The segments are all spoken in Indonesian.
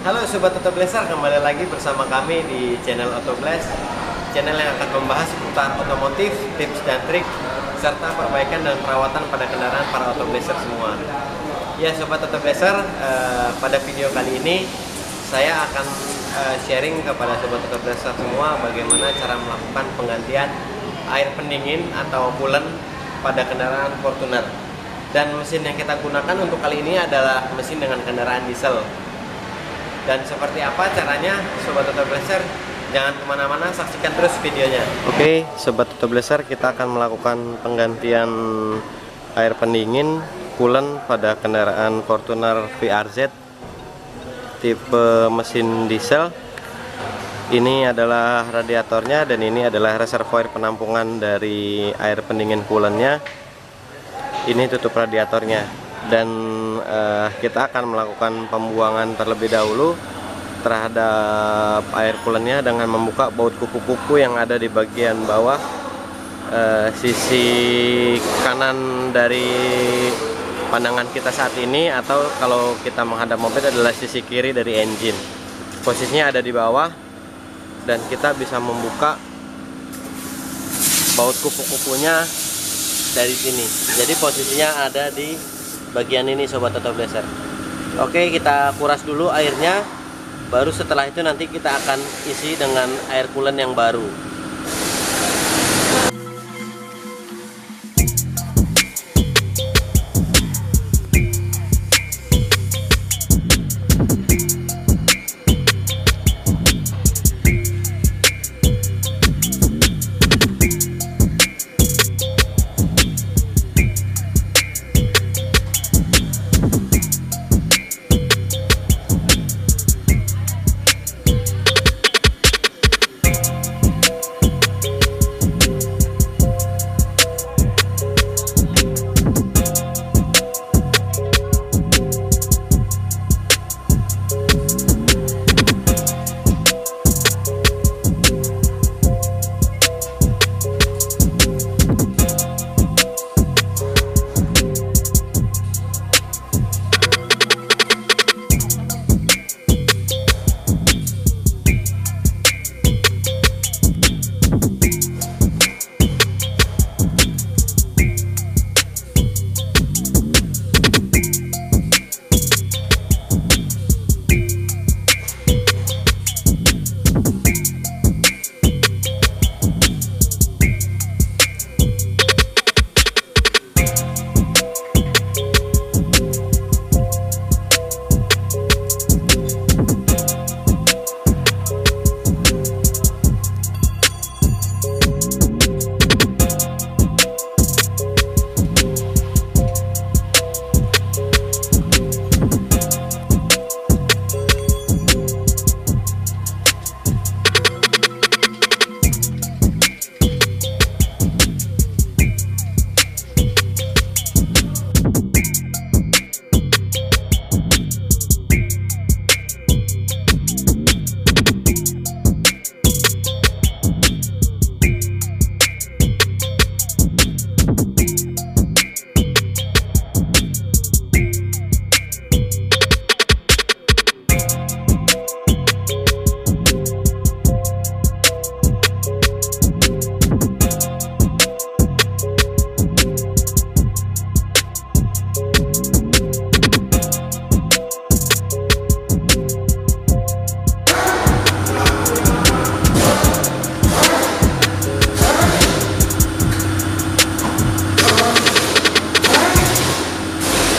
Halo Sobat Autoblazer, kembali lagi bersama kami di channel Autoblast, channel yang akan membahas seputar otomotif, tips dan trik, serta perbaikan dan perawatan pada kendaraan para Autoblazer semua. Ya Sobat Autoblazer, pada video kali ini saya akan sharing kepada Sobat Autoblazer semua bagaimana cara melakukan penggantian air pendingin atau coolant pada kendaraan Fortuner. Dan mesin yang kita gunakan untuk kali ini adalah mesin dengan kendaraan diesel. Dan seperti apa caranya, Sobat Autoblazer? Jangan kemana-mana, saksikan terus videonya. Oke, Sobat Autoblazer, kita akan melakukan penggantian air pendingin coolant pada kendaraan Fortuner VRZ tipe mesin diesel. Ini adalah radiatornya dan ini adalah reservoir penampungan dari air pendingin coolantnya. Ini tutup radiatornya. Dan kita akan melakukan pembuangan terlebih dahulu terhadap air coolantnya dengan membuka baut kuku-kuku yang ada di bagian bawah sisi kanan dari pandangan kita saat ini, atau kalau kita menghadap mobil adalah sisi kiri dari engine. Posisinya ada di bawah dan kita bisa membuka baut kuku-kukunya dari sini. Jadi posisinya ada di bagian ini Sobat Autoblazer. Oke, kita kuras dulu airnya, baru setelah itu nanti kita akan isi dengan air coolant yang baru.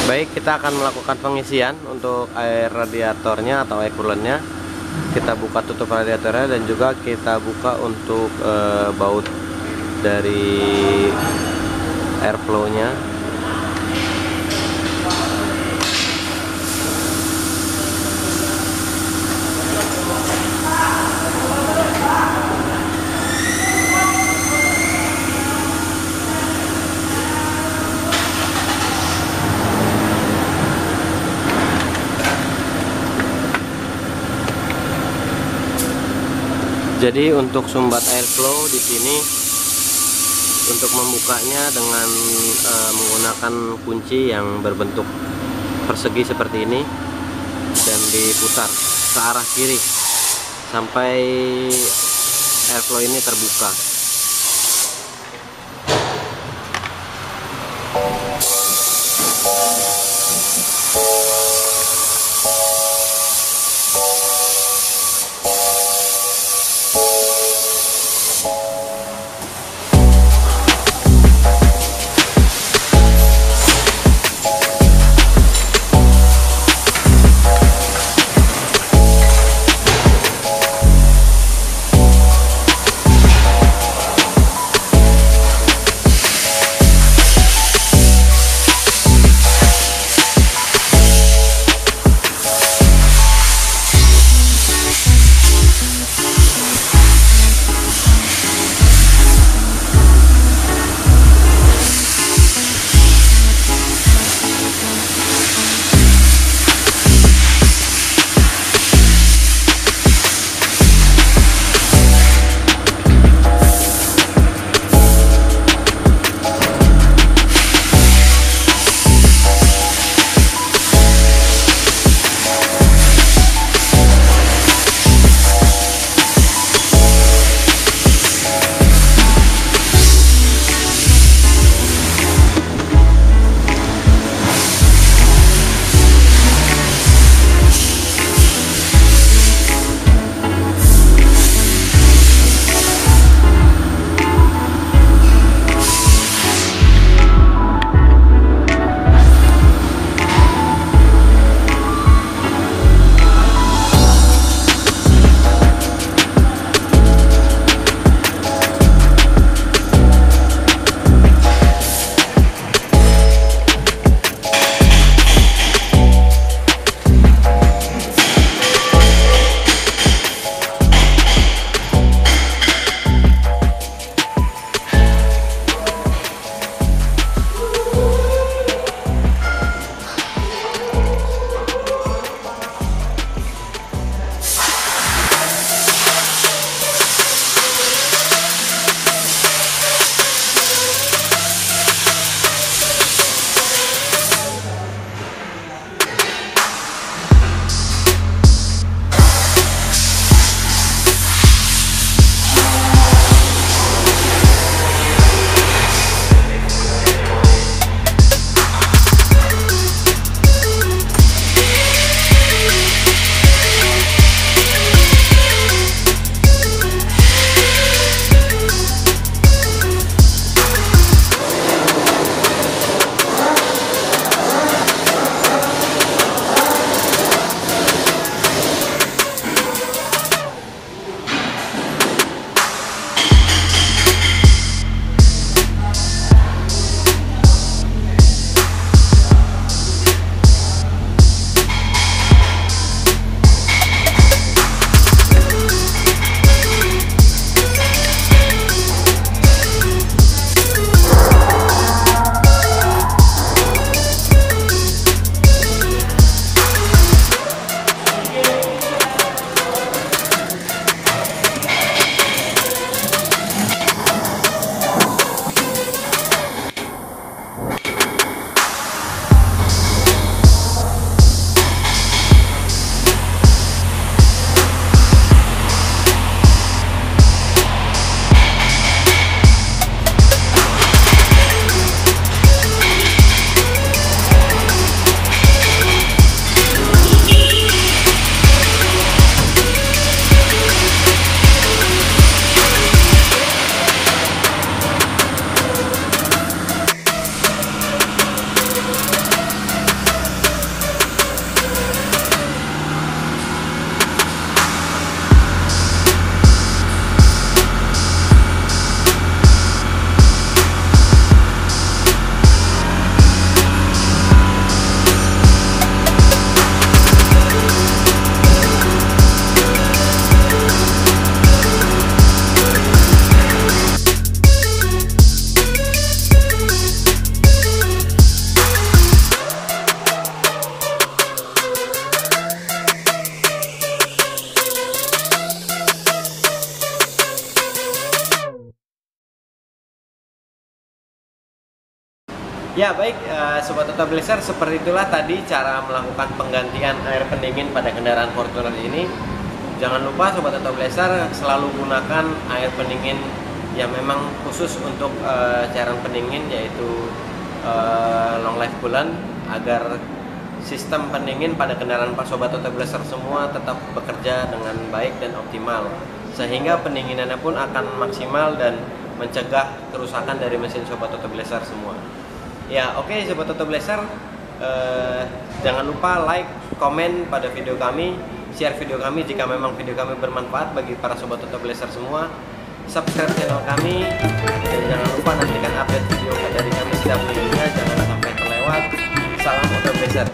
Baik, kita akan melakukan pengisian untuk air radiatornya atau air coolantnya. Kita buka tutup radiatornya dan juga kita buka untuk baut dari airflow-nya. Jadi untuk sumbat airflow di sini, untuk membukanya dengan menggunakan kunci yang berbentuk persegi seperti ini. dan diputar ke arah kiri sampai airflow ini terbuka. Ya baik, Sobat Auto Blazer, seperti itulah tadi cara melakukan penggantian air pendingin pada kendaraan Fortuner ini. Jangan lupa Sobat Auto Blazer selalu gunakan air pendingin yang memang khusus untuk cairan pendingin, yaitu long life coolant, agar sistem pendingin pada kendaraan Sobat Auto Blazer semua tetap bekerja dengan baik dan optimal, sehingga pendinginannya pun akan maksimal dan mencegah kerusakan dari mesin Sobat Auto Blazer semua. Ya oke, Sobat Auto Blazer, jangan lupa like, komen pada video kami, share video kami jika memang video kami bermanfaat bagi para Sobat Auto Blazer semua. Subscribe channel kami, dan jangan lupa nantikan update video dari kami setiap minggunya, jangan sampai terlewat. Salam Auto Blazer.